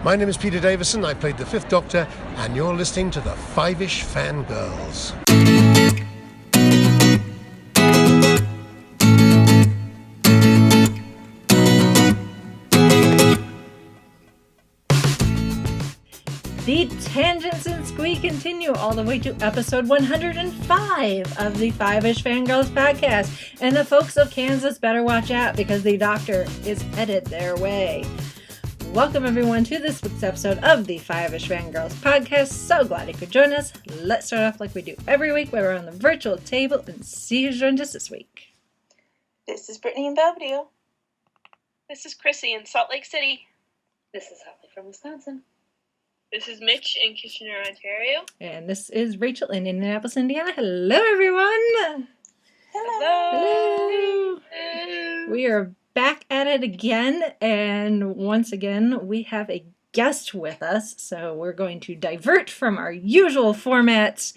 My name is Peter Davison. I played the Fifth Doctor, and you're listening to the Five-ish Fangirls. The tangents and squeak continue all the way to episode 105 of the Five-ish Fangirls podcast. And the folks of Kansas better watch out because the doctor is headed their way. Welcome everyone to this week's episode of the Five-ish Fangirls podcast. So glad you could join us. Let's start off like we do every week where we're on the virtual table and see who's joined us this week. This is Brittany in Belvedere. This is Chrissy in Salt Lake City. This is Holly from Wisconsin. This is Mitch in Kitchener, Ontario. And this is Rachel in Indianapolis, Indiana. Hello, everyone. Hello. Hello. We are back at it again. And once again, we have a guest with us. So we're going to divert from our usual formats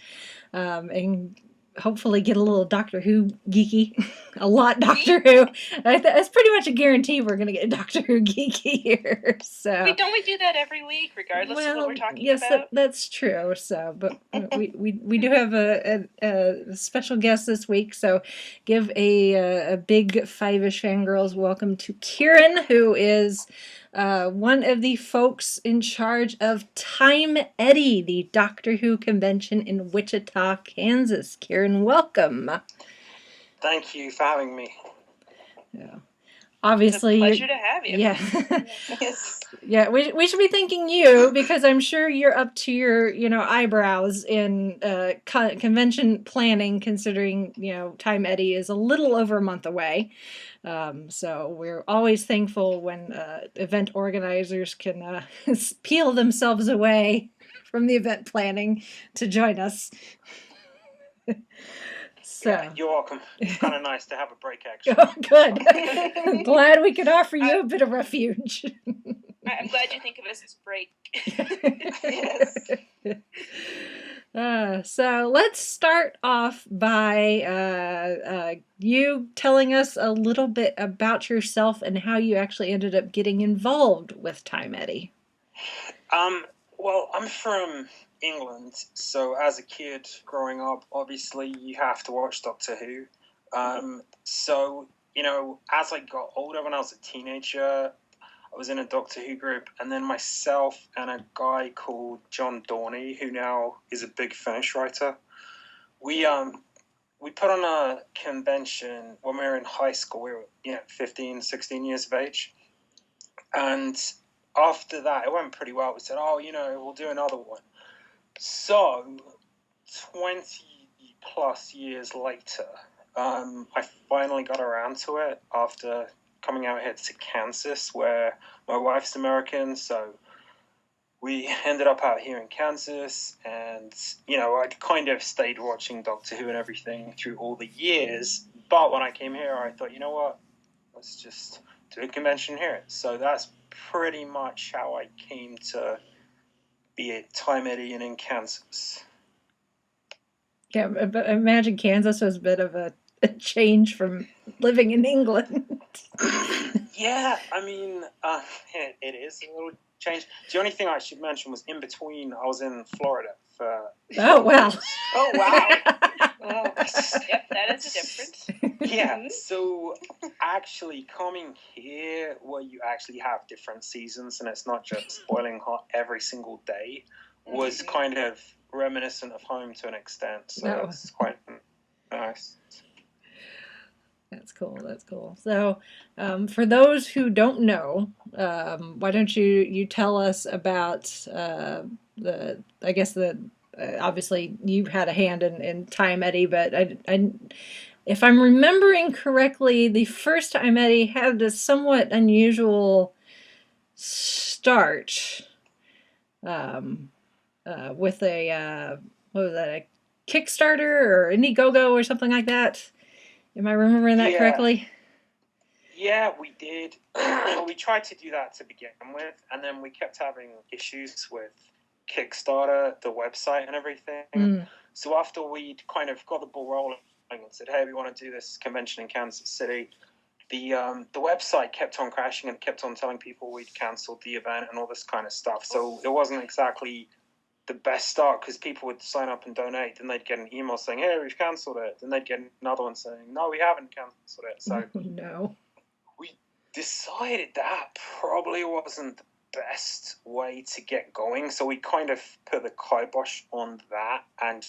and hopefully get a little Doctor Who geeky. A lot Doctor Who. It's pretty much a guarantee we're going to get Doctor Who geeky here. So Wait, don't we do that every week, regardless of what we're talking about? Yes, that's true. So, but we do have a special guest this week. So, give a big Five-ish Fangirls welcome to Kieran, who is one of the folks in charge of Time Eddy, the Doctor Who convention in Wichita, Kansas. Kieran, welcome. Thank you for having me. Yeah. Obviously, it's a pleasure to have you. Yeah. Yes. Yeah, we should be thanking you because I'm sure you're up to your, eyebrows in convention planning, considering, Time Eddy is a little over a month away. So we're always thankful when event organizers can peel themselves away from the event planning to join us. So. Yeah, you're welcome. It's kind of nice to have a break, actually. Oh, good. I'm glad we could offer you a bit of refuge. I'm glad you think of us as a break. Yes. So let's start off by you telling us a little bit about yourself and how you actually ended up getting involved with Time Eddy. Well, I'm from England, so as a kid growing up, obviously you have to watch Doctor Who. So, as I got older, when I was a teenager, I was in a Doctor Who group, and then myself and a guy called John Dorney, who now is a big Finnish writer, we put on a convention when we were in high school. We were 15, 16 years of age, and after that, it went pretty well. We said, we'll do another one. So, 20 plus years later, I finally got around to it after coming out here to Kansas, where my wife's American. So, we ended up out here in Kansas, and, I'd kind of stayed watching Doctor Who and everything through all the years. But when I came here, I thought, you know what, let's just do a convention here. So, that's pretty much how I came to be at Time Eddy and in Kansas. Yeah, but imagine Kansas was a bit of a change from living in England. Yeah, I mean, it is a little change. The only thing I should mention was in between, I was in Florida for... Oh, wow. Oh, wow. Yep, that is a difference. Yeah, so actually coming here where you actually have different seasons and it's not just boiling hot every single day was kind of reminiscent of home to an extent. So it's quite nice. That's cool. So for those who don't know, why don't you tell us about obviously you had a hand in Time Eddy, but I if I'm remembering correctly, the first Time Eddy had a somewhat unusual start with a Kickstarter or Indiegogo or something like that. Am I remembering that correctly? Yeah, we did. We tried to do that to begin with, and then we kept having issues with Kickstarter, the website, and everything. So after we'd kind of got the ball rolling and said, hey, we want to do this convention in Kansas City, the website kept on crashing and kept on telling people we'd cancelled the event and all this kind of stuff. So it wasn't exactly the best start, because people would sign up and donate, then they'd get an email saying, hey, we've cancelled it. Then they'd get another one saying, no, we haven't cancelled it. So no. we decided that probably wasn't the best way to get going. So we kind of put the kibosh on that and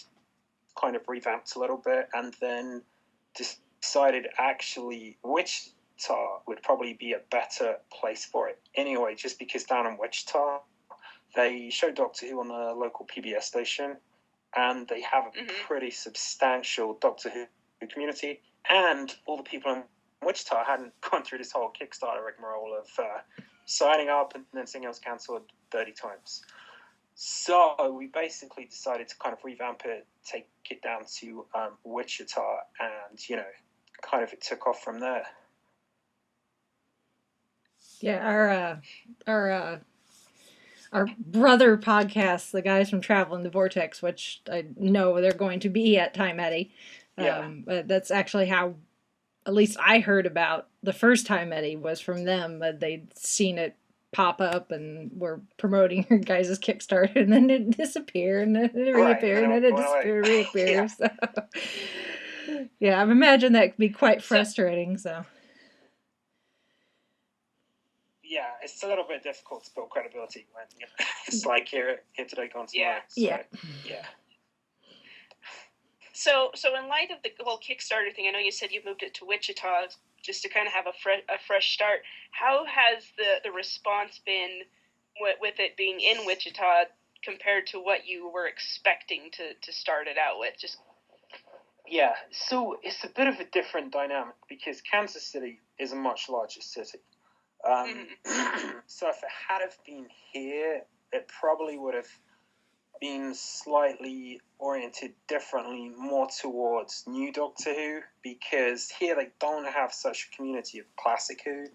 kind of revamped a little bit, and then decided actually Wichita would probably be a better place for it anyway, just because down in Wichita, they show Doctor Who on the local PBS station, and they have a pretty substantial Doctor Who community, and all the people in Wichita hadn't gone through this whole Kickstarter rigmarole of signing up and then seeing it was cancelled 30 times. So we basically decided to kind of revamp it, take it down to Wichita, and, kind of it took off from there. Yeah, our brother podcast, the guys from Travel in the Vortex, which I know they're going to be at Time Eddy. That's actually how, at least I heard about the first Time Eddy was from them. They'd seen it pop up and were promoting your guys' Kickstarter, and then it disappeared, and then it reappeared, and then it disappeared, reappeared. So, yeah, I imagine that could be quite frustrating. So. Yeah, it's a little bit difficult to build credibility when it's like here today, gone tomorrow. Yeah. So, So in light of the whole Kickstarter thing, I know you said you moved it to Wichita just to kind of have a fresh start. How has the response been with it being in Wichita compared to what you were expecting to start it out with? Yeah, so it's a bit of a different dynamic because Kansas City is a much larger city. So if it had have been here, it probably would have been slightly oriented differently, more towards new Doctor Who, because here they don't have such a community of classic Who,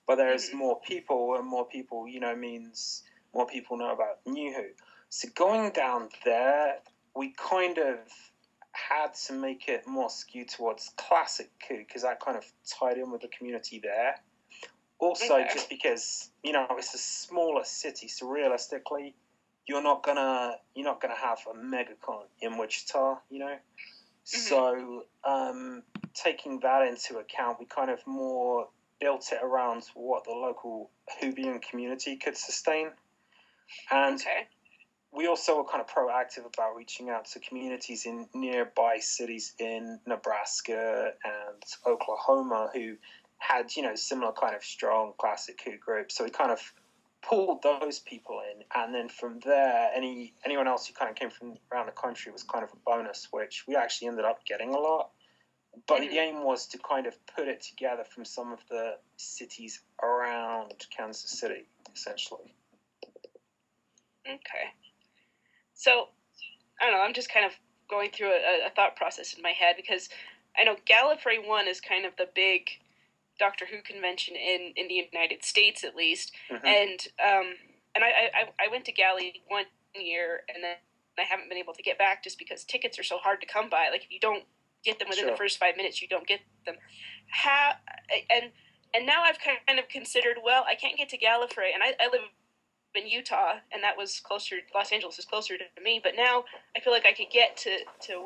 but there's more people, and more people, means more people know about new Who. So going down there, we kind of had to make it more skewed towards classic Who, because that kind of tied in with the community there. Also, just because it's a smaller city, so realistically, you're not gonna have a megacon in Wichita, So taking that into account, we kind of more built it around what the local Whovian community could sustain, and we also were kind of proactive about reaching out to communities in nearby cities in Nebraska and Oklahoma who had, similar kind of strong classic Who groups. So we kind of pulled those people in, and then from there, anyone else who kind of came from around the country was kind of a bonus, which we actually ended up getting a lot. But the aim was to kind of put it together from some of the cities around Kansas City, essentially. Okay. So, I don't know, I'm just kind of going through a thought process in my head, because I know Gallifrey 1 is kind of the big Doctor Who convention in the United States, at least, and I went to Galley 1 year, and then I haven't been able to get back just because tickets are so hard to come by. Like, if you don't get them within the first 5 minutes, you don't get them. And now I've kind of considered, well, I can't get to Gallifrey, and I live in Utah, and that was closer. Los Angeles is closer to me, but now I feel like I could get to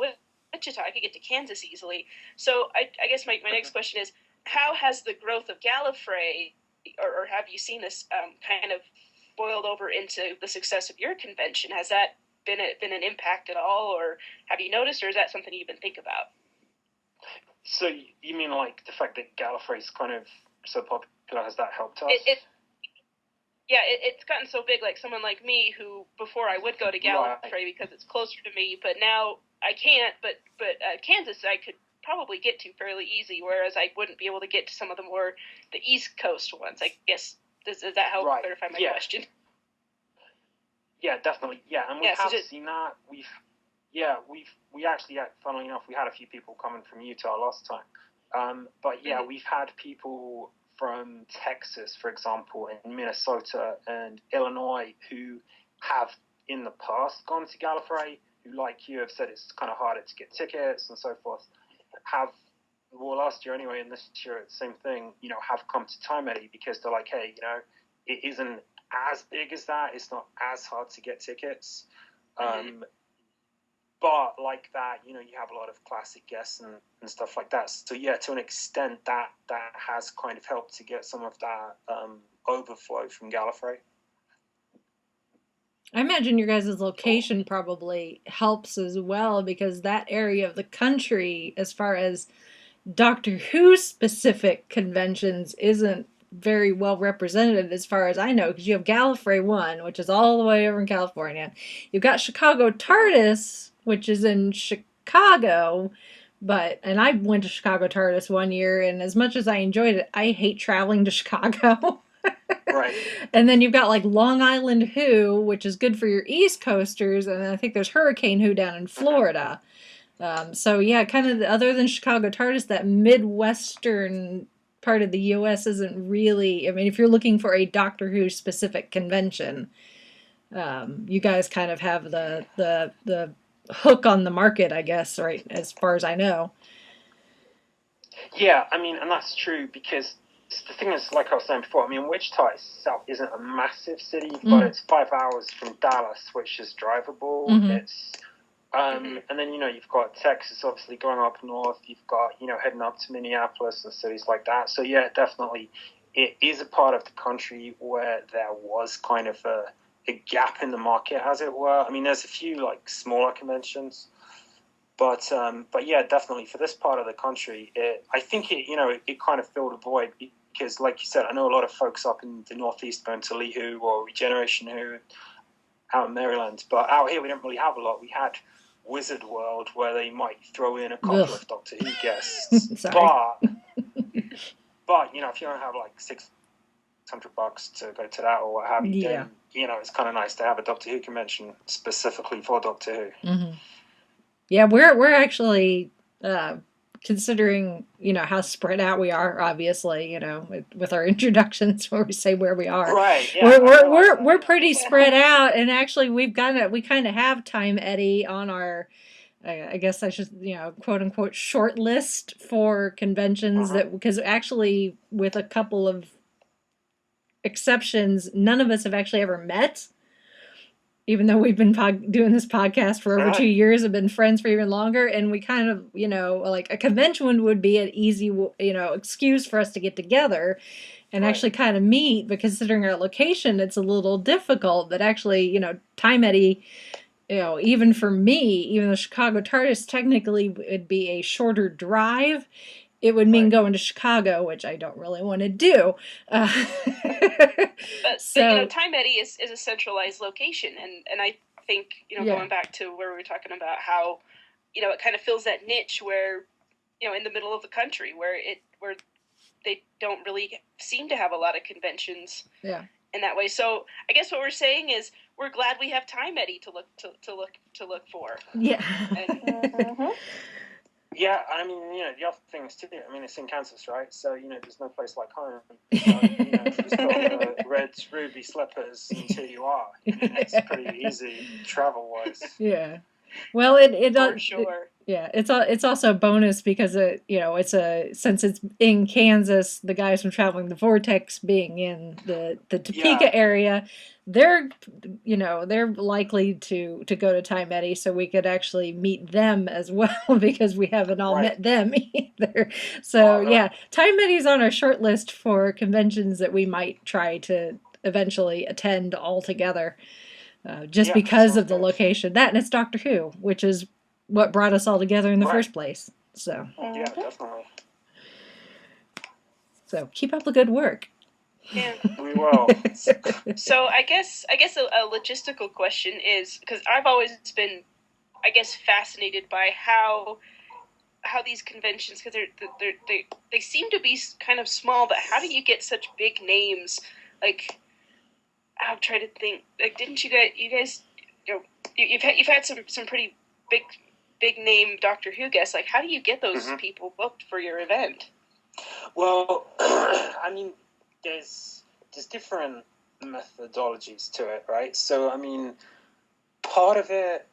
Wichita. I could get to Kansas easily. So I guess my next question is, how has the growth of Gallifrey, or have you seen this kind of boiled over into the success of your convention? Has that been an impact at all, or have you noticed, or is that something you even think about? So you mean like the fact that Gallifrey's kind of so popular, has that helped us? It's gotten so big. Like someone like me, who before I would go to Gallifrey because it's closer to me, but now I can't. But Kansas, I could probably get to fairly easy, whereas I wouldn't be able to get to some of the East Coast ones. I guess does that help clarify my question? Yeah, definitely. Yeah, and we have seen that. We actually, funnily enough, we had a few people coming from Utah last time. But we've had people from Texas, for example, and Minnesota and Illinois who have in the past gone to Gallifrey, who, like you, have said it's kind of harder to get tickets and so forth, have well, last year anyway, and this year it's the same thing, have come to Time Eddy because they're like, hey, it isn't as big as that. It's not as hard to get tickets. But like that, you have a lot of classic guests and stuff like that. So yeah, to an extent, that has kind of helped to get some of that overflow from Gallifrey. I imagine your guys' location probably helps as well, because that area of the country, as far as Doctor Who specific conventions, isn't very well represented as far as I know, because you have Gallifrey 1, which is all the way over in California. You've got Chicago TARDIS, which is in Chicago, and I went to Chicago TARDIS one year, and as much as I enjoyed it, I hate traveling to Chicago. Right. And then you've got like Long Island Who, which is good for your East Coasters, and I think there's Hurricane Who down in Florida. So yeah, kind of other than Chicago TARDIS, that Midwestern part of the U.S. isn't really. I mean, if you're looking for a Doctor Who specific convention, you guys kind of have the hook on the market, I guess, right? As far as I know. Yeah, I mean, and that's true because the thing is, like I was saying before, I mean, Wichita itself isn't a massive city, but it's 5 hours from Dallas, which is drivable. It's and then you've got Texas, obviously going up north. You've got heading up to Minneapolis and cities like that. So yeah, definitely, it is a part of the country where there was kind of a gap in the market, as it were. I mean, there's a few like smaller conventions, but yeah, definitely for this part of the country, I think it kind of filled a void because, like you said, I know a lot of folks up in the Northeast going to Lee Who or Regeneration Who out in Maryland, but out here we don't really have a lot. We had Wizard World where they might throw in a couple of Doctor Who guests, but if you don't have like $600 to go to that or what have you, then it's kind of nice to have a Doctor Who convention specifically for Doctor Who. Yeah, we're actually considering how spread out we are. Obviously, with our introductions where we say where we are. Right. Yeah, we're pretty spread out, and actually we kind of have Time Eddy on our. I guess I should, quote unquote, short list for conventions because actually, with a couple of exceptions, none of us have actually ever met. Even though we've been doing this podcast for over 2 years, have been friends for even longer, and we kind of, like a convention would be an easy, excuse for us to get together and actually kind of meet. But considering our location, it's a little difficult. But actually, Time Eddy, even for me, even though Chicago TARDIS technically would be a shorter drive, it would mean going to Chicago, which I don't really want to do. But Time Eddy is a centralized location, and I think going back to where we were talking about how it kind of fills that niche where in the middle of the country where they don't really seem to have a lot of conventions. Yeah. In that way, so I guess what we're saying is we're glad we have Time Eddy to look for. Yeah. Yeah, I mean, the other thing is too, I mean, it's in Kansas, right? So, there's no place like home. So, just got the red ruby slippers until you are. It's pretty easy travel-wise. Yeah. Well, it for sure. It's also a bonus because since it's in Kansas, the guys from Traveling the Vortex being in the Topeka area, they're likely to go to Time Eddy, so we could actually meet them as well because we haven't all met them either. So Time Eddy's on our short list for conventions that we might try to eventually attend all together. Just because of the location. That and it's Doctor Who, which is what brought us all together in the first place. So yeah, definitely. So keep up the good work. Yeah, we will. So I guess a logistical question is, because I've always been, I guess, fascinated by how these conventions, because they seem to be kind of small, but how do you get such big names? Like, I'm trying to think. Like, didn't you guys, you've had some pretty big name Doctor Who guests. Like, how do you get those people booked for your event? Well, I mean, there's different methodologies to it, right? So, I mean, part of it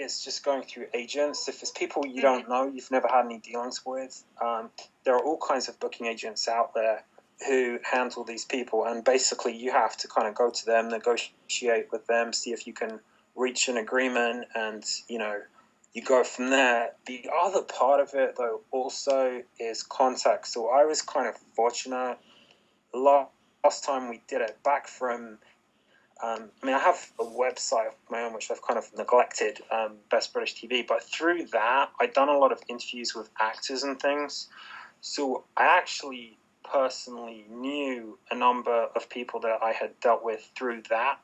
it's just going through agents. If it's people you don't know, you've never had any dealings with, there are all kinds of booking agents out there who handle these people, and basically you have to kind of go to them, negotiate with them, see if you can reach an agreement, and you go from there. The other part of it, though, also is contact. So I was kind of fortunate. Last time we did it, back from, I have a website of my own, which I've kind of neglected, Best British TV, but through that, I'd done a lot of interviews with actors and things. So I actually personally knew a number of people that I had dealt with through that,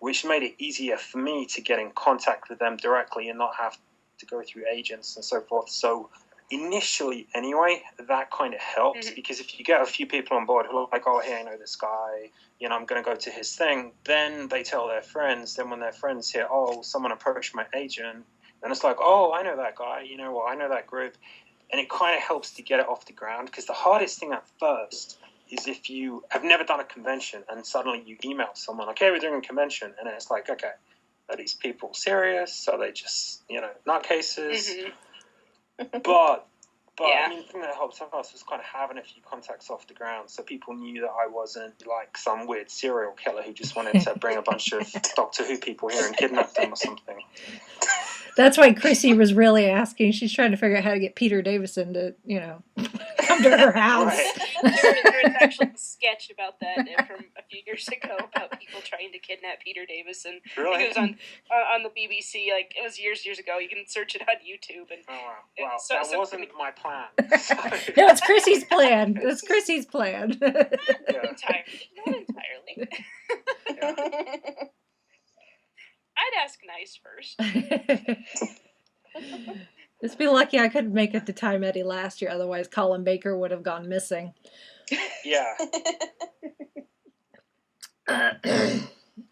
which made it easier for me to get in contact with them directly and not have to go through agents and so forth. So initially, anyway, that kind of helped, because if you get a few people on board who are like, oh, hey, I know this guy, I'm going to go to his thing, then they tell their friends. Then when their friends hear, oh, someone approached my agent, then it's like, oh, I know that guy, I know that group. And it kind of helps to get it off the ground, because the hardest thing at first is if you have never done a convention and suddenly you email someone like, hey, we're doing a convention, and then it's like, okay, are these people serious? Are they just, nutcases? But yeah. The thing that helped us was kind of having a few contacts off the ground, so people knew that I wasn't like some weird serial killer who just wanted to bring a bunch of Doctor Who people here and kidnap them or something. That's why Chrissy was really asking. She's trying to figure out how to get Peter Davison to, come to her house. Right. There was actually a sketch about that from a few years ago about people trying to kidnap Peter Davison. Really? I think it was on the BBC. Like, it was years ago. You can search it on YouTube. And that wasn't my plan. No, it's Chrissy's plan. It's Chrissy's plan. Not entirely. Yeah. I'd ask nice first. Just be lucky I couldn't make it to Time Eddy last year. Otherwise, Colin Baker would have gone missing. Yeah.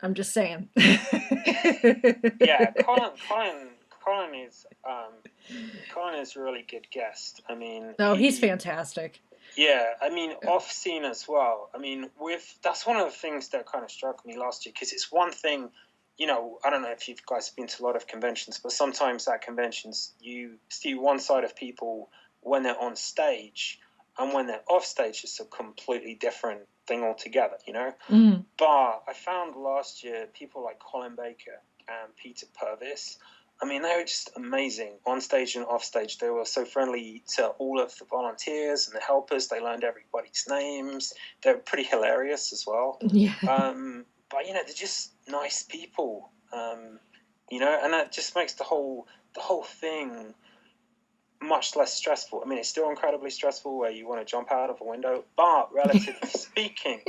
I'm just saying. Yeah, Colin is a really good guest. He's fantastic. Yeah, off scene as well. That's one of the things that kind of struck me last year, because it's one thing. I don't know if you guys have been to a lot of conventions, but sometimes at conventions you see one side of people when they're on stage, and when they're off stage it's a completely different thing altogether, But I found last year people like Colin Baker and Peter Purvis, they were just amazing on stage and off stage. They were so friendly to all of the volunteers and the helpers. They learned everybody's names. They were pretty hilarious as well. Yeah. But they're just nice people, and that just makes the whole thing much less stressful. It's still incredibly stressful where you want to jump out of a window, but relatively speaking,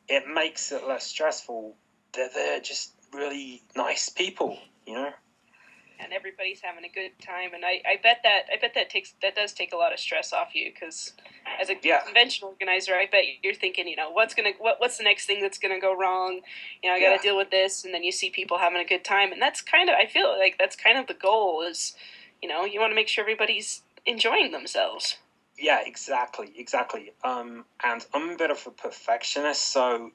it makes it less stressful. They're just really nice people, And everybody's having a good time, and I bet that does take a lot of stress off you, because as a convention organizer, I bet you're thinking, what's the next thing that's gonna go wrong? I got to deal with this, and then you see people having a good time, and that's I feel like that's kind of the goal is, you want to make sure everybody's enjoying themselves. Yeah, exactly. And I'm a bit of a perfectionist, so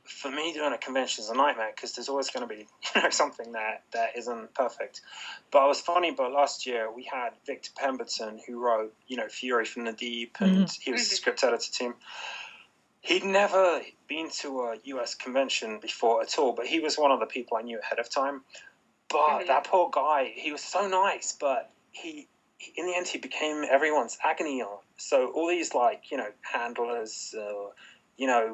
for me, doing a convention is a nightmare, because there's always going to be something that isn't perfect. But it was funny, but last year we had Victor Pemberton, who wrote Fury from the Deep, and he was the script editor team. He'd never been to a US convention before at all, but he was one of the people I knew ahead of time. But that poor guy, he was so nice, but he in the end he became everyone's agony aunt. So all these handlers,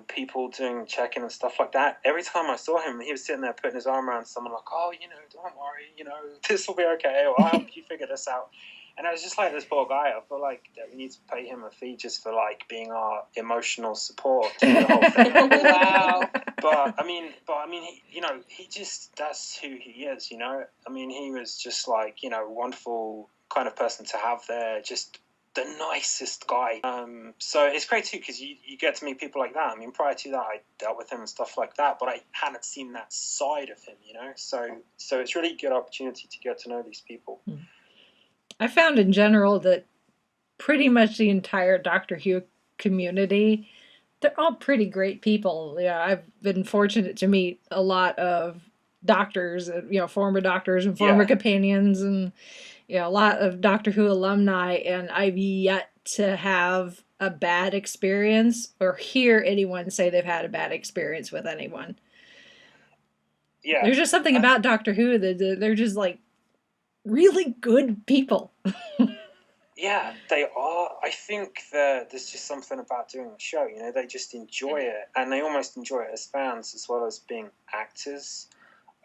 people doing check-in and stuff like that. Every time I saw him, he was sitting there putting his arm around someone like, oh, don't worry, this will be okay, or I'll help you figure this out. And I was just like, this poor guy, I feel like that we need to pay him a fee just for being our emotional support through the whole thing. Wow. But he just, that's who he is, he was just wonderful kind of person to have there, just the nicest guy. So it's great too, because you get to meet people like that. Prior to that, I dealt with him and stuff like that, but I hadn't seen that side of him, So it's really a good opportunity to get to know these people. I found in general that pretty much the entire Doctor Who community, they're all pretty great people. Yeah, I've been fortunate to meet a lot of doctors, former doctors and former companions, and a lot of Doctor Who alumni, and I've yet to have a bad experience or hear anyone say they've had a bad experience with anyone. Yeah. There's just something about Doctor Who that they're just like really good people. Yeah, they are. I think that there's just something about doing the show, they just enjoy it, and they almost enjoy it as fans as well as being actors.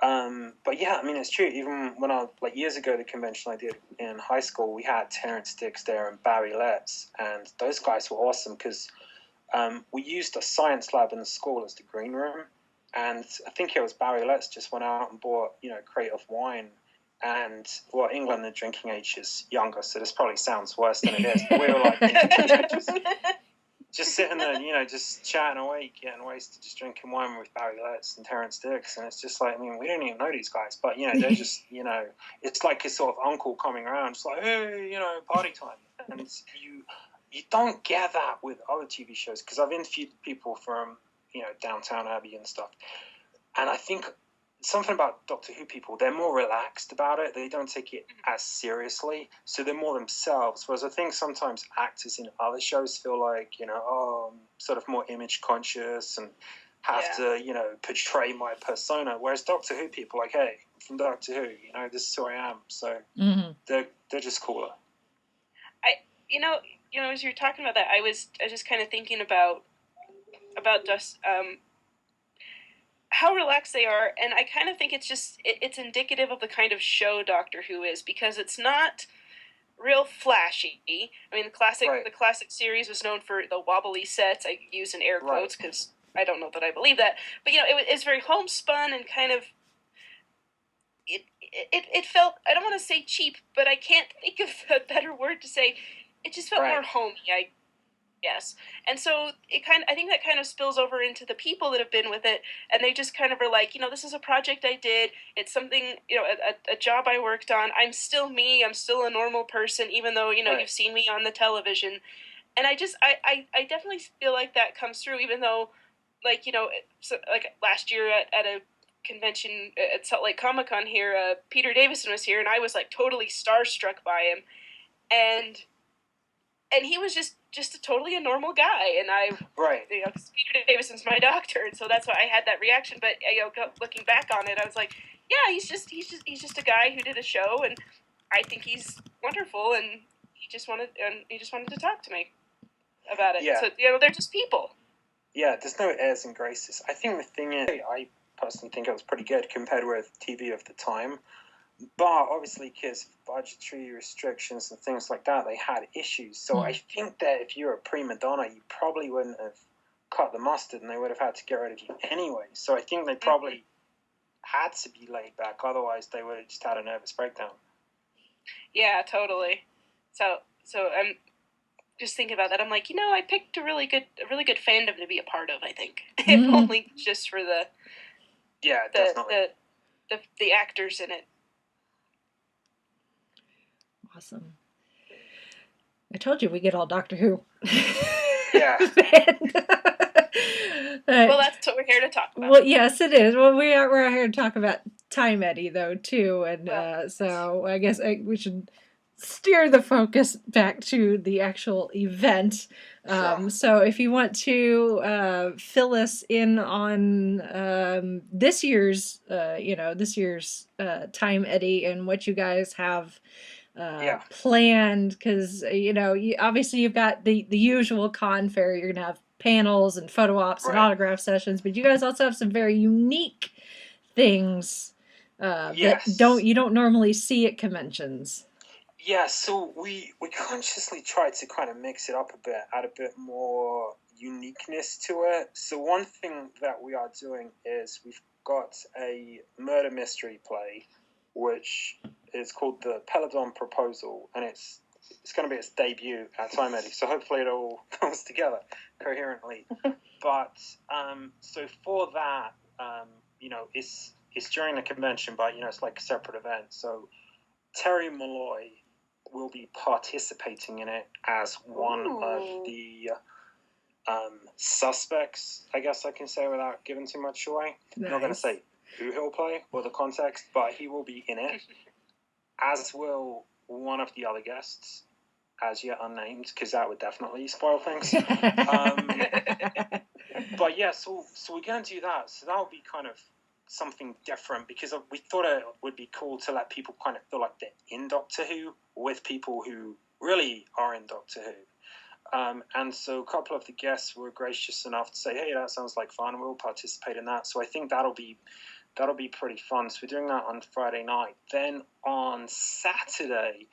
But yeah, I mean, it's true. Even when years ago, the convention I did in high school, we had Terrence Dicks there and Barry Letts, and those guys were awesome because we used a science lab in the school as the green room, and I think it was Barry Letts just went out and bought, a crate of wine. And, England, the drinking age is younger, so this probably sounds worse than it is. But we were like, just sitting there, just chatting away, getting wasted, just drinking wine with Barry Letts and Terrence Dicks. And it's just like, I mean, we don't even know these guys, but, they're just, it's like his sort of uncle coming around, just like, hey, party time. And you don't get that with other TV shows, because I've interviewed people from, Downtown Abbey and stuff. And I think something about Doctor Who people, they're more relaxed about it. They don't take it as seriously, so they're more themselves. Whereas I think sometimes actors in other shows feel like, I'm sort of more image conscious and have to, portray my persona. Whereas Doctor Who people, like, hey, I'm from Doctor Who, this is who I am. So they're just cooler. As you're talking about that, I was just kind of thinking about just how relaxed they are, and I kind of think it's indicative of the kind of show Doctor Who is, because it's not real flashy. I mean, the classic series was known for the wobbly sets. I use in air quotes because I don't know that I believe that, but it's very homespun and kind of it felt, I don't want to say cheap, but I can't think of a better word to say. It just felt more homey, Yes. And so I think that kind of spills over into the people that have been with it, and they just kind of are like, this is a project I did. It's something, a job I worked on. I'm still me. I'm still a normal person, even though, you've seen me on the television. And I definitely feel like that comes through, even though, like last year at a convention at Salt Lake Comic-Con here, Peter Davison was here, and I was like totally starstruck by him. And he was just a normal guy, and because Peter Davison's my doctor, and so that's why I had that reaction. But looking back on it, I was like, yeah, he's just a guy who did a show, and I think he's wonderful, and he just wanted to talk to me about it. Yeah. So they're just people. Yeah, there's no airs and graces. I think the thing is, I personally think it was pretty good compared with TV of the time. But obviously, because of budgetary restrictions and things like that, they had issues. So I think that if you're a prima donna, you probably wouldn't have cut the mustard, and they would have had to get rid of you anyway. So I think they probably had to be laid back. Otherwise, they would have just had a nervous breakdown. Yeah, totally. So I'm just thinking about that. I'm like, I picked a really good fandom to be a part of. I think, if only just for definitely the actors in it. Awesome. I told you we get all Doctor Who. Yeah. Well, that's what we're here to talk about. Well, yes, it is. Well, we're here to talk about Time Eddy, though, too. And so I guess we should steer the focus back to the actual event. So if you want to fill us in on this year's Time Eddy and what you guys have planned, because obviously you've got the usual con fair. You're gonna have panels and photo ops and autograph sessions, but you guys also have some very unique things that you don't normally see at conventions. Yeah, so we consciously tried to kind of mix it up a bit, add a bit more uniqueness to it. So one thing that we are doing is we've got a murder mystery play, which is called The Peladon Proposal, and it's going to be its debut at Time Eddy, so hopefully it all comes together coherently. But so for that, it's during the convention, but it's like a separate event. So Terry Malloy will be participating in it as one of the suspects, I guess I can say without giving too much away. Nice. I'm not going to say who he'll play or the context, but he will be in it, as will one of the other guests, as yet unnamed, because that would definitely spoil things. But yeah, so we're going to do that. So that would be kind of something different, because we thought it would be cool to let people kind of feel like they're in Doctor Who with people who really are in Doctor Who. And so a couple of the guests were gracious enough to say, hey, that sounds like fun, we'll participate in that. So I think that'll be pretty fun. So we're doing that on Friday night. Then on Saturday,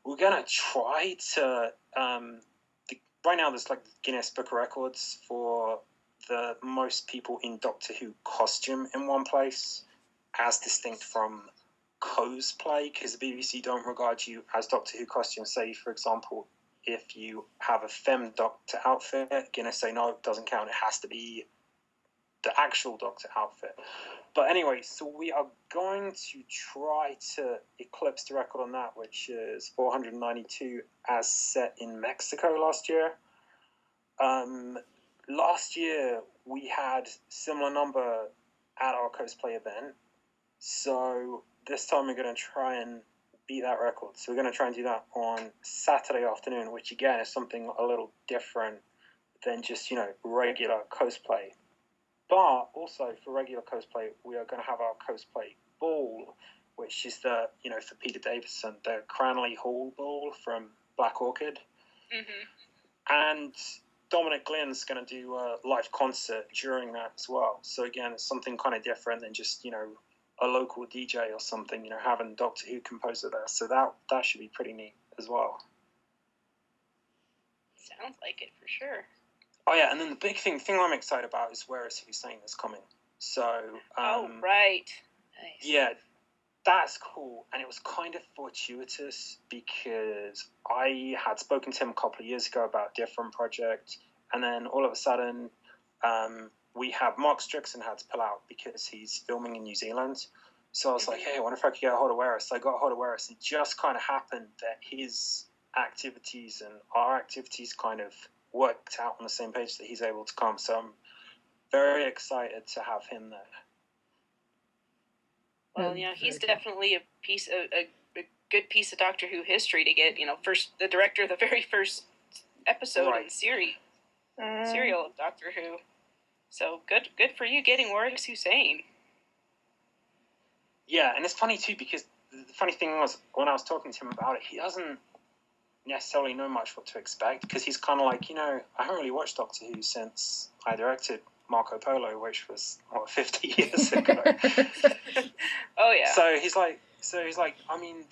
we're going to try to... right now there's like Guinness Book of Records for the most people in Doctor Who costume in one place, as distinct from cosplay, because the BBC don't regard you as Doctor Who costume. Say, for example, if you have a femme Doctor outfit, Guinness say, no, it doesn't count. It has to be the actual Doctor outfit. But anyway, so we are going to try to eclipse the record on that, which is 492 as set in Mexico last year. Last year, we had similar number at our cosplay event. So this time we're going to try and beat that record. So we're going to try and do that on Saturday afternoon, which again is something a little different than just, regular cosplay. But also for regular cosplay, we are going to have our cosplay ball, which is the, for Peter Davison, the Cranley Hall ball from Black Orchid. Mm-hmm. And Dominic Glynn's going to do a live concert during that as well. So again, it's something kind of different than just, a local DJ or something, having Doctor Who composer there. So that should be pretty neat as well. Sounds like it for sure. Oh yeah, and then the big thing I'm excited about is Where Is Hussein is coming. So oh right, nice. Yeah, that's cool. And it was kind of fortuitous because I had spoken to him a couple of years ago about a different project, and then all of a sudden we have Mark Strickson had to pull out because he's filming in New Zealand. So I was like, hey, I wonder if I could get a hold of Weris. So I got a hold of Weris. It just kind of happened that his activities and our activities kind of worked out on the same page that he's able to come. So I'm very excited to have him there. Well, he's definitely a good piece of Doctor Who history to get, first the director of the very first episode in the serial of Doctor Who. So good for you getting Warwick Hussein. Yeah, and it's funny too because the funny thing was when I was talking to him about it, he doesn't necessarily know much what to expect because he's kind of like, I haven't really watched Doctor Who since I directed Marco Polo, which was 50 years ago. Oh yeah. So he's like, I mean,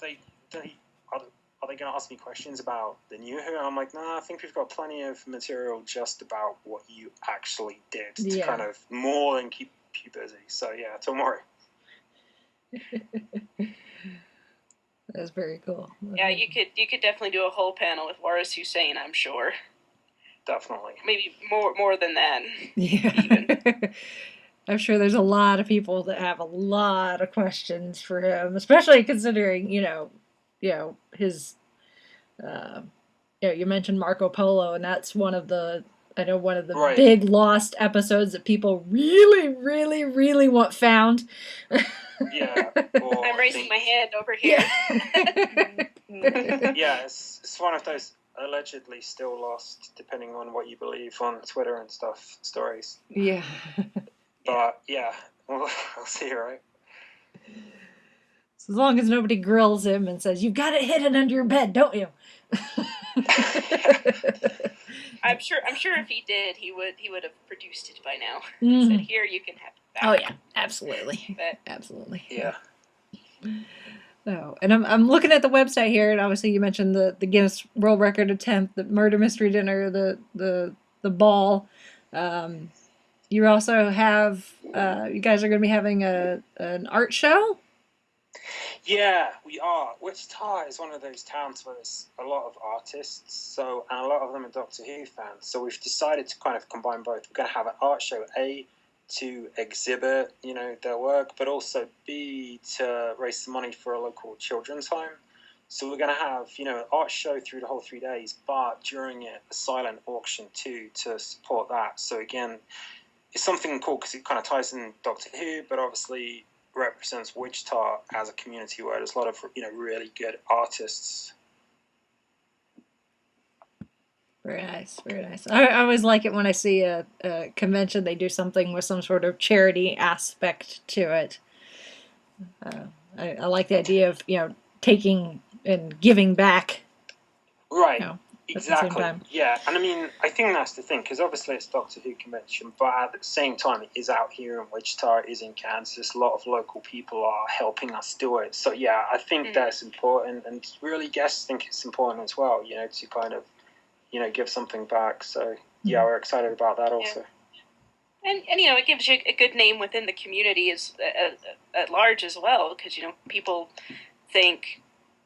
are they going to ask me questions about the new Who? And I'm like, no, I think we've got plenty of material just about what you actually did to kind of more than keep you busy. So yeah, don't worry. That's very cool. Yeah, you could definitely do a whole panel with Waris Hussein, I'm sure. Definitely. Maybe more than that. Yeah. Even. I'm sure there's a lot of people that have a lot of questions for him, especially considering, his, you mentioned Marco Polo, and that's one of the big lost episodes that people really, really, really want found. Yeah. I'm raising my hand over here. Yeah, it's one of those allegedly still lost, depending on what you believe on Twitter and stuff, stories. Yeah. But yeah, we'll see, right? So as long as nobody grills him and says, "You've got it hidden under your bed, don't you?" I'm sure if he did, he would have produced it by now. Mm-hmm. Said, "Here, you can have it back." Oh yeah, absolutely, absolutely. Yeah. No, and I'm looking at the website here, and obviously you mentioned the Guinness World Record attempt, the murder mystery dinner, the ball. You also have you guys are going to be having an art show. Yeah, we are. Wichita is one of those towns where there's a lot of artists, and a lot of them are Doctor Who fans. So we've decided to kind of combine both. We're going to have an art show, A, to exhibit, their work, but also B, to raise some money for a local children's home. So we're going to have, an art show through the whole 3 days, but during it, a silent auction too to support that. So again, it's something cool because it kind of ties in Doctor Who, but obviously represents Wichita as a community where there's a lot of really good artists. Very nice, very nice. I always like it when I see a convention, they do something with some sort of charity aspect to it. I like the idea of, taking and giving back. Right, At the same exactly. time. Yeah, and I mean, I think that's the thing, because obviously it's Doctor Who convention, but at the same time, it is out here in Wichita, it is in Kansas. A lot of local people are helping us do it. So yeah, I think that's important, and really guests think it's important as well, to kind of, give something back. So yeah, we're excited about that also. And it gives you a good name within the community at large as well, because people think,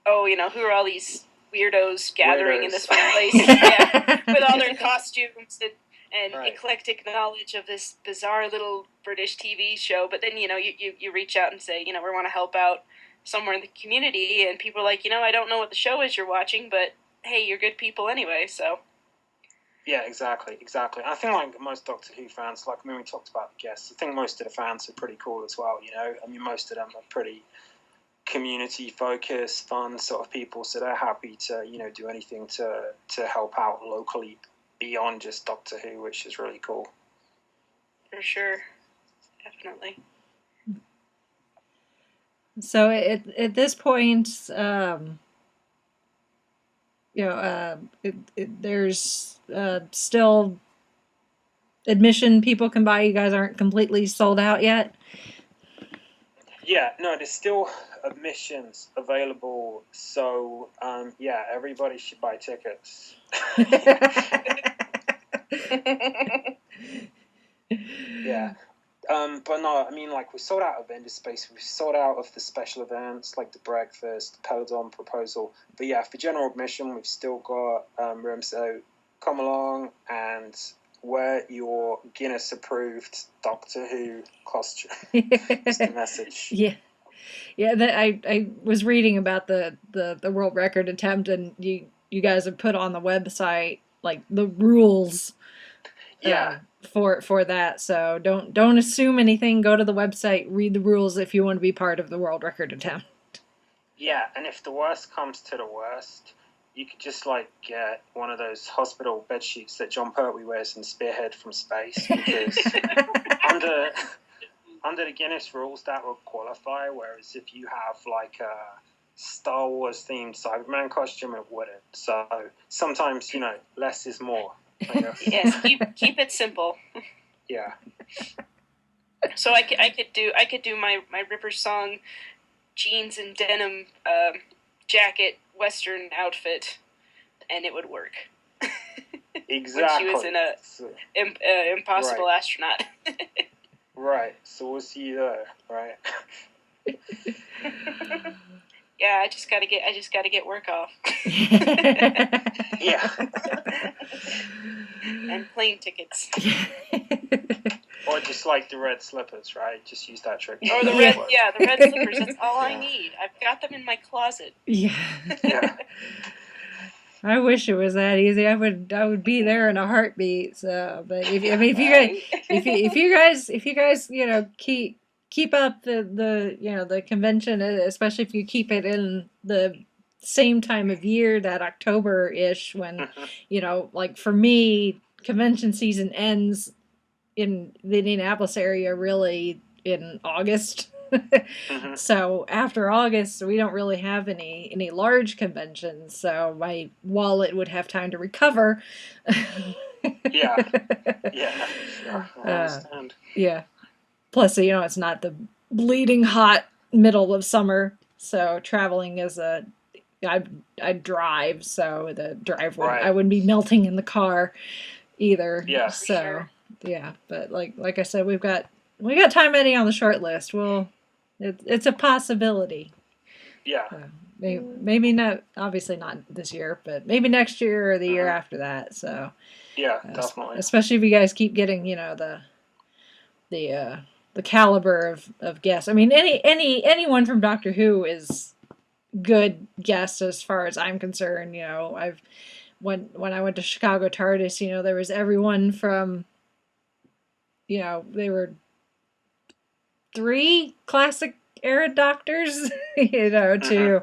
oh, who are all these weirdos gathering in this one place, with all their costumes and eclectic knowledge of this bizarre little British TV show. But then you reach out and say, we want to help out somewhere in the community, and people are like, I don't know what the show is you're watching, but hey, you're good people anyway, so. Yeah, exactly. I think like most Doctor Who fans, like when we talked about the guests, I think most of the fans are pretty cool as well, I mean, most of them are pretty community focused, fun sort of people, so they're happy to, do anything to help out locally beyond just Doctor Who, which is really cool. For sure. Definitely. So at this point, there's still admission people can buy. You guys aren't completely sold out yet? Yeah, no, there's still admissions available, so everybody should buy tickets. Yeah. But no, I mean, like, we sold out of vendor space. We sold out of the special events, like the breakfast, the Peloton proposal. But yeah, for general admission, we've still got rooms. So come along and wear your Guinness-approved Doctor Who costume. That's the message. Yeah. Yeah, I was reading about the world record attempt, and you guys have put on the website, like, the rules. Yeah. For that, so don't assume anything. Go to the website, read the rules if you want to be part of the world record attempt. Yeah, and if the worst comes to the worst, you could just like get one of those hospital bed sheets that John Pertwee wears in Spearhead from Space, because under the Guinness rules that would qualify, whereas if you have like a Star Wars themed Cyberman costume, it wouldn't. So sometimes less is more. Yes, keep it simple. Yeah. So I could do my Ripper Song jeans and denim jacket Western outfit, and it would work. Exactly. When she was in a Impossible Astronaut. Right. So we'll see you there. Right. Yeah, I just gotta get work off. Yeah. And plane tickets. Or just like the red slippers, right? Just use that trick. Or the red slippers. That's all I need. I've got them in my closet. Yeah. Yeah. I wish it was that easy. I would be there in a heartbeat. So, but if you guys keep up the convention, especially if you keep it in the same time of year, that October-ish, when like for me, convention season ends in the Indianapolis area really in August. So after August, we don't really have any large conventions, so my wallet would have time to recover. Yeah, sure. I understand. Yeah. Plus, it's not the bleeding hot middle of summer, so traveling is I drive, so the drive I wouldn't be melting in the car either. Yeah. So Sure. yeah, but like I said, we got Time Eddy on the short list. It's a possibility. Yeah. Maybe not, obviously not this year, but maybe next year or the year after that. So yeah, definitely. Especially if you guys keep getting the caliber of guests. I mean, anyone from Doctor Who is good guests as far as I'm concerned. When I went to Chicago TARDIS, there was everyone from they were 3 classic era doctors, to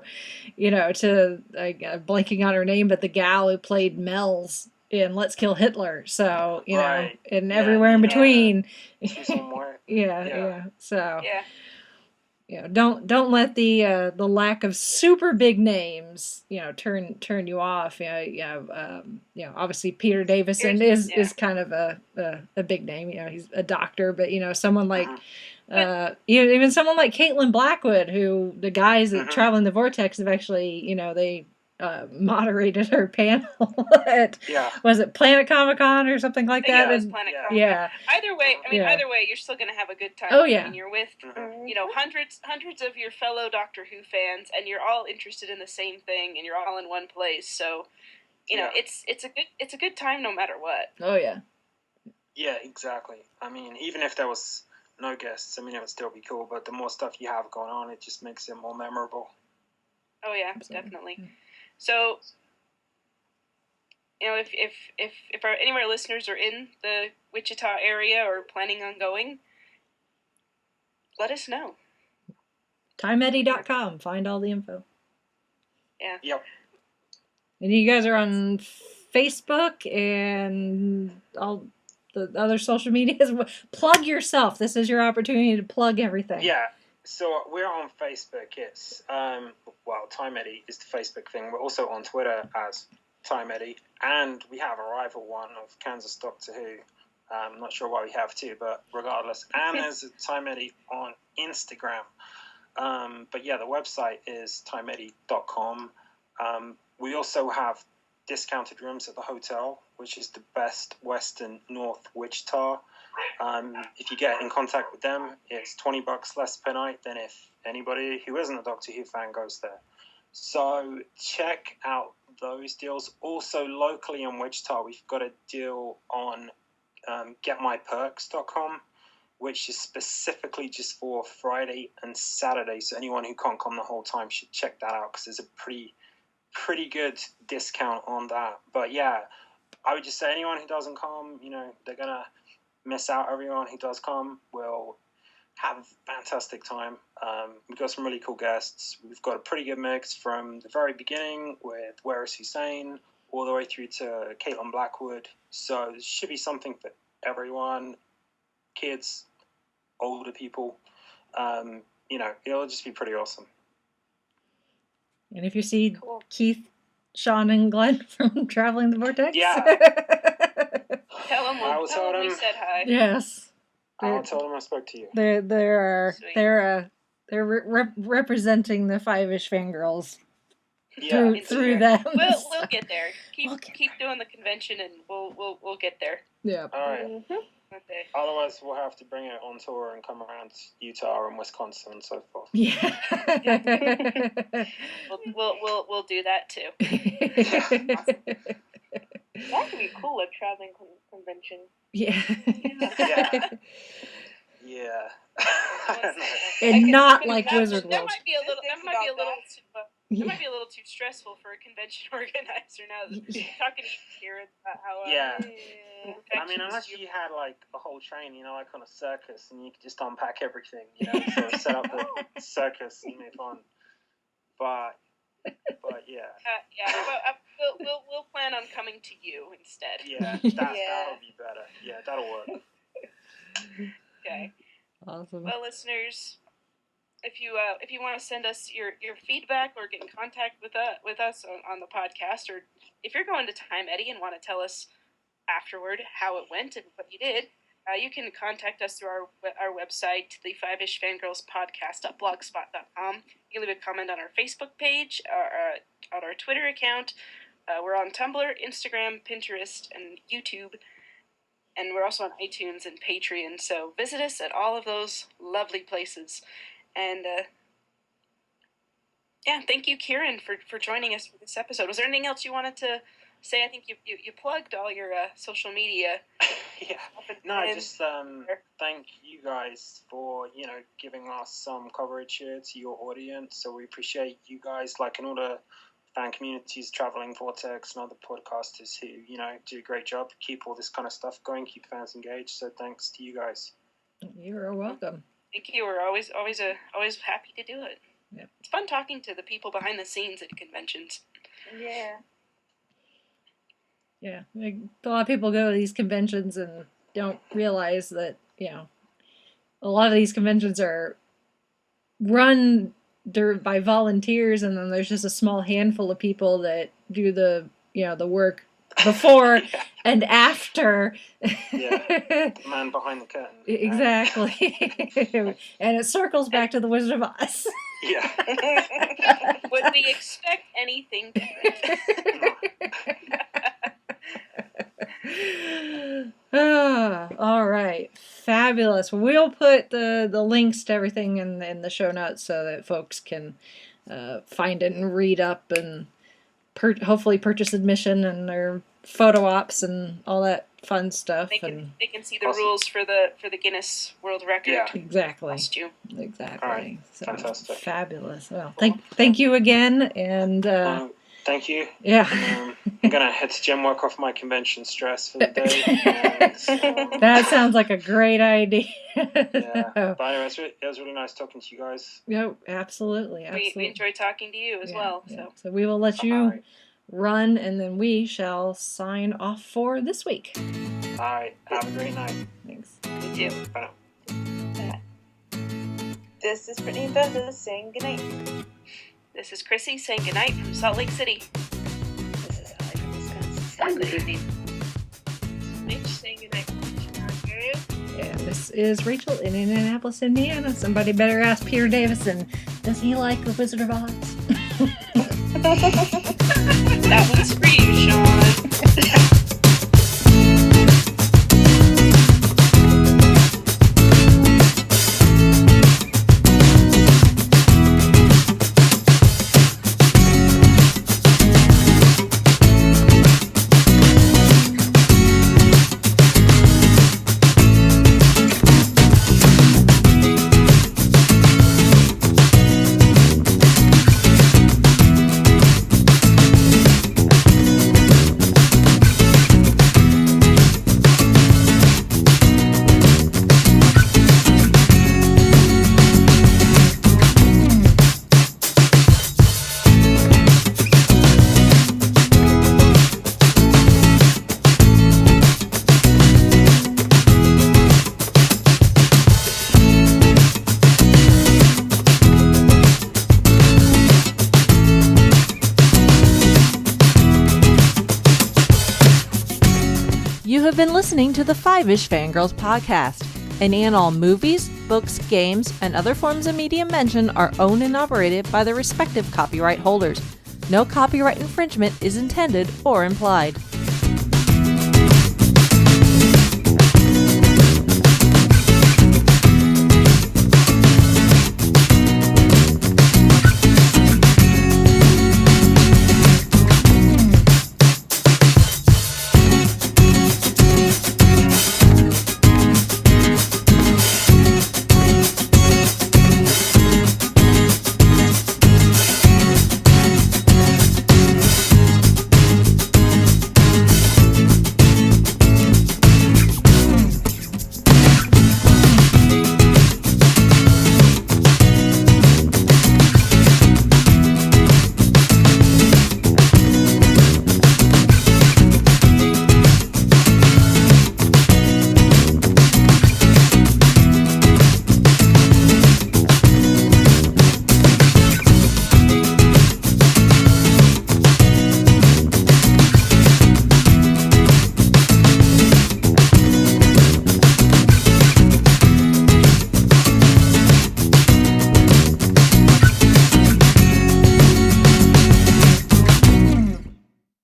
like, blanking on her name, but the gal who played Mel's in Let's Kill Hitler. So, Right. and Yeah, everywhere in Nina. between. Susan Moore. Yeah. So, Yeah. don't let the lack of super big names, turn you off. Obviously Peter Davison is kind of a big name. He's a doctor, but someone like even someone like Caitlin Blackwood, who the guys at Traveling the Vortex have actually, they moderated her panel at, was it Planet Comic-Con or something like that? Yeah, it was Planet Comic-Con. Yeah. Either way, you're still going to have a good time. Oh, yeah. I mean, you're with, hundreds of your fellow Doctor Who fans, and you're all interested in the same thing, and you're all in one place. So, it's a good time no matter what. Oh, yeah. Yeah, exactly. I mean, even if there was no guests, I mean, it would still be cool, but the more stuff you have going on, it just makes it more memorable. Oh, yeah, definitely. So, if any of our listeners are in the Wichita area or planning on going, let us know. TimeEddy.com. Find all the info. Yeah. Yep. And you guys are on Facebook and all the other social medias. Plug yourself. This is your opportunity to plug everything. Yeah. So we're on Facebook. It's Time Eddy is the Facebook thing. We're also on Twitter as Time Eddy, and we have a rival one of Kansas Doctor Who. I'm not sure why we have two, but regardless. And there's a Time Eddy on Instagram. But yeah, the website is timeeddy.com. We also have discounted rooms at the hotel, which is the Best Western North Wichita. If you get in contact with them, it's $20 less per night than if anybody who isn't a Doctor Who fan goes there. So check out those deals. Also, locally in Wichita, we've got a deal on getmyperks.com, which is specifically just for Friday and Saturday. So anyone who can't come the whole time should check that out, because there's a pretty good discount on that. But yeah, I would just say anyone who doesn't come, they're going to miss out. Everyone who does come will have a fantastic time. We've got some really cool guests. We've got a pretty good mix from the very beginning with Where is Hussein all the way through to Caitlin Blackwood. So there should be something for everyone, kids, older people. It'll just be pretty awesome. And if you see Keith, Sean, and Glenn from Traveling the Vortex, tell them we said hi. Yes, I'll tell them I spoke to you. They're representing the Five-ish Fangirls through them. We'll get there. Keep doing the convention, and we'll get there. Yeah. All right. Mm-hmm. Okay. Otherwise, we'll have to bring it on tour and come around Utah and Wisconsin and so forth. Yeah. We'll do that too. That could be cool, a traveling convention. Yeah. Yeah. And not like Wizard World. That might be a little too stressful for a convention organizer now. Talking to you, Kieran, about how I mean, unless you had like a whole train, like on a circus, and you could just unpack everything, sort of set up the circus and move on. But yeah. We'll plan on coming to you instead. Yeah, that'll be better. Yeah, that'll work. Okay. Awesome. Well, listeners, if you want to send us your feedback or get in contact with us on the podcast, or if you're going to Time Eddy and want to tell us afterward how it went and what you did, you can contact us through our website, the Five-ish Fangirls Podcast.blogspot.com. You can leave a comment on our Facebook page, on our Twitter account. We're on Tumblr, Instagram, Pinterest, and YouTube. And we're also on iTunes and Patreon. So visit us at all of those lovely places. And thank you, Kieran, for joining us for this episode. Was there anything else you wanted to say? I think you plugged all your social media. Yeah. No, just thank you guys for giving us some coverage here to your audience. So we appreciate you guys, and all the fan communities, Traveling Vortex, and other podcasters who, do a great job, keep all this kind of stuff going, keep fans engaged. So thanks to you guys. You're welcome. Thank you. We're always happy to do it. Yep. It's fun talking to the people behind the scenes at conventions. Yeah. Yeah, like, a lot of people go to these conventions and don't realize that, a lot of these conventions are run by volunteers, and then there's just a small handful of people that do the work before and after. Yeah, the man behind the curtain. Exactly. And it circles back to the Wizard of Oz. Yeah. Would we expect anything different? All right, fabulous. We'll put the links to everything in the show notes so that folks can find it and read up and hopefully purchase admission and their photo ops and all that fun stuff. They can see the rules for the Guinness World Record. Yeah. Exactly. Costume. Exactly. All right. So, Fantastic. Fabulous. Well, thank you again, and thank you. yeah. I'm gonna head to gym, work off my convention stress for the day. That sounds like a great idea. Yeah. But anyway, it was really nice talking to you guys. Yep, absolutely. We enjoyed talking to you as well. Yeah. So. So we will let you run, and then we shall sign off for this week. All right. Have a great night. Thanks. You too. Bye now. This is Brittany and Beth saying goodnight. This is Chrissy saying goodnight from Salt Lake City. This is Holly from Wisconsin. Good evening. Mitch saying goodnight from Chicago. And this is Rachel in Indianapolis, Indiana. Somebody better ask Peter Davison, does he like The Wizard of Oz? That one's for you, Sean. You have been listening to the Five-ish Fangirls podcast. Any and all movies, books, games, and other forms of media mentioned are owned and operated by their respective copyright holders. No copyright infringement is intended or implied.